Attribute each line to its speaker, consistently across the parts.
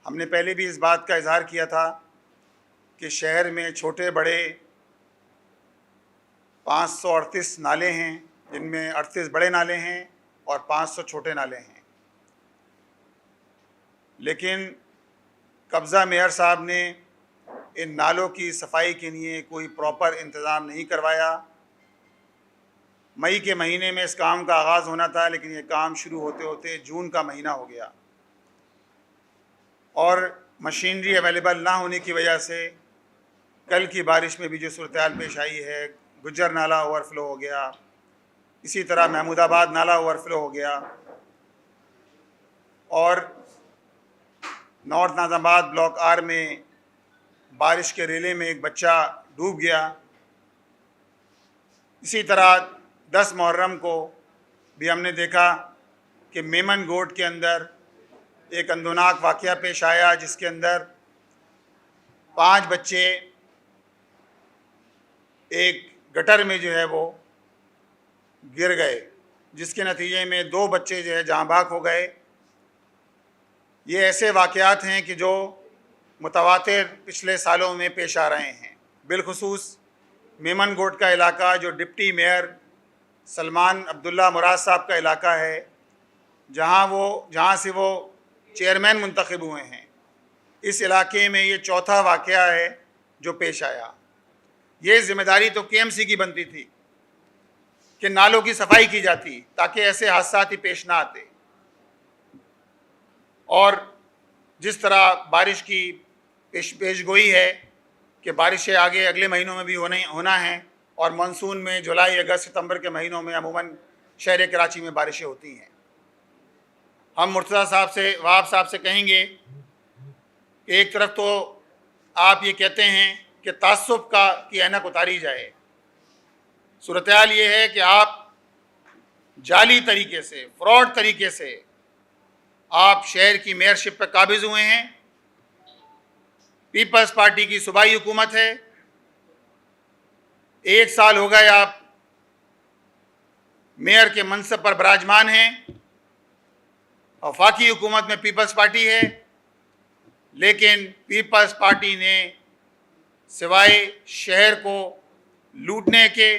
Speaker 1: हमने पहले भी इस बात का इजहार किया था कि शहर में छोटे बड़े 538 नाले हैं, जिनमें 38 बड़े नाले हैं और 500 छोटे नाले हैं। लेकिन कब्ज़ा मेयर साहब ने इन नालों की सफाई के लिए कोई प्रॉपर इंतज़ाम नहीं करवाया। मई के महीने में इस काम का आगाज़ होना था, लेकिन ये काम शुरू होते होते जून का महीना हो गया और मशीनरी अवेलेबल ना होने की वजह से कल की बारिश में भी जो सूरत पेश आई है, गुज्जर नाला ओवरफ्लो हो गया, इसी तरह महमूदाबाद नाला ओवरफ्लो हो गया और नॉर्थ नाज़ाबाद ब्लॉक आर में बारिश के रेले में एक बच्चा डूब गया। इसी तरह 10 मुहर्रम को भी हमने देखा कि मेमन गोट के अंदर एक अंदोनाक वाक़या पेश आया, जिसके अंदर 5 बच्चे एक गटर में जो है वो गिर गए, जिसके नतीजे में 2 बच्चे जो है जहाँ भाग हो गए। ये ऐसे वाक़यात हैं कि जो मुतवातिर पिछले सालों में पेश आ रहे हैं। बिलखुसूस मेमन गोट का इलाका, जो डिप्टी मेयर सलमान अब्दुल्ला मुराद साहब का इलाका है, जहाँ से वो चेयरमैन मुंतखब हुए हैं, इस इलाके में ये चौथा वाक़या है जो पेश आया। ये ज़िम्मेदारी तो KMC की बनती थी कि नालों की सफाई की जाती ताकि ऐसे हादसा ही पेश ना आते। और जिस तरह बारिश की पेशगोई है कि बारिशें आगे अगले महीनों में भी होना है और मानसून में जुलाई, अगस्त, सितंबर के महीनों में अमूमन शहर कराची में बारिशें होती हैं। हम मुर्तज़ा साहब से, वहाब साहब से कहेंगे कि एक तरफ तो आप ये कहते हैं कि तासुब की ऐनक उतारी जाए। सूरत-ए-हाल ये है कि आप जाली तरीके से, फ्रॉड तरीके से आप शहर की मेयरशिप पर काबिज़ हुए हैं। पीपल्स पार्टी की सूबाई हुकूमत है, 1 साल हो गए आप मेयर के मनसब पर बराजमान हैं। वफाकी हुकूमत में पीपल्स पार्टी है, लेकिन पीपल्स पार्टी ने सिवाय शहर को लूटने के,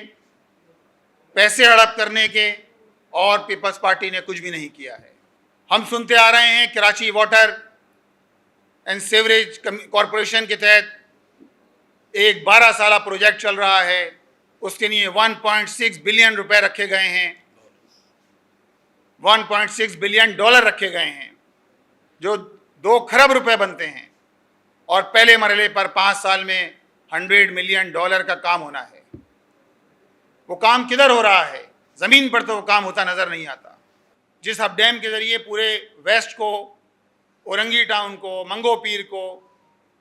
Speaker 1: पैसे हड़प करने के, और पीपल्स पार्टी ने कुछ भी नहीं किया है। हम सुनते आ रहे हैं Karachi water and sewerage corporation के तहत एक 12 साला प्रोजेक्ट चल रहा है, उसके लिए 1.6 बिलियन रुपए रखे गए हैं, 1.6 बिलियन डॉलर रखे गए हैं, जो 2 खरब रुपए बनते हैं, और पहले मरहले पर 5 साल में $100 मिलियन का काम होना है। वो काम किधर हो रहा है? ज़मीन पर तो वो काम होता नज़र नहीं आता। जिस हब डैम के ज़रिए पूरे वेस्ट को, औरंगी टाउन को, मंगो पीर को,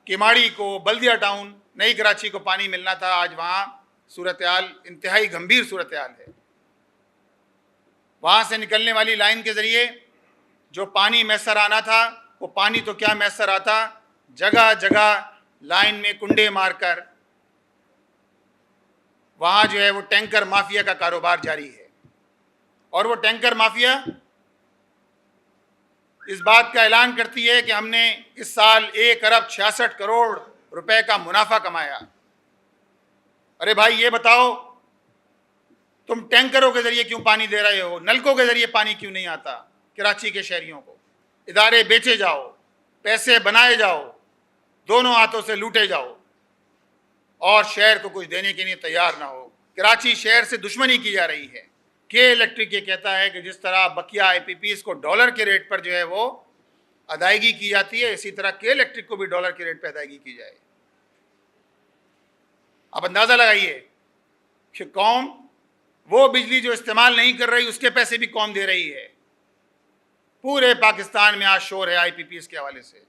Speaker 1: किमाड़ी को, बल्दिया टाउन, नई कराची को पानी मिलना था, आज वहाँ सूरत-ए-हाल इंतहाई गंभीर सूरत-ए-हाल है। वहाँ से निकलने वाली लाइन के ज़रिए जो पानी मैसर आना था, वो पानी तो क्या मैसर आता, जगह जगह लाइन में कुंडे मारकर वहाँ जो है वो टैंकर माफिया का कारोबार जारी है। और वो टैंकर माफिया इस बात का ऐलान करती है कि हमने इस साल 1 अरब 66 करोड़ रुपए का मुनाफा कमाया। अरे भाई, ये बताओ, तुम टैंकरों के ज़रिए क्यों पानी दे रहे हो? नलकों के ज़रिए पानी क्यों नहीं आता कराची के शहरियों को? इदारे बेचे जाओ, पैसे बनाए जाओ, दोनों हाथों से लूटे जाओ, और शहर को कुछ देने के लिए तैयार ना हो। कराची शहर से दुश्मनी की जा रही है। के इलेक्ट्रिक ये कहता है कि जिस तरह बकिया IPPs को डॉलर के रेट पर जो है वो अदायगी की जाती है, इसी तरह के इलेक्ट्रिक को भी डॉलर के रेट पर अदायगी की जाए। आप अंदाज़ा लगाइए कि कौम वो बिजली जो इस्तेमाल नहीं कर रही, उसके पैसे भी कौम दे रही है। पूरे पाकिस्तान में आज शोर है IPPs के हवाले से।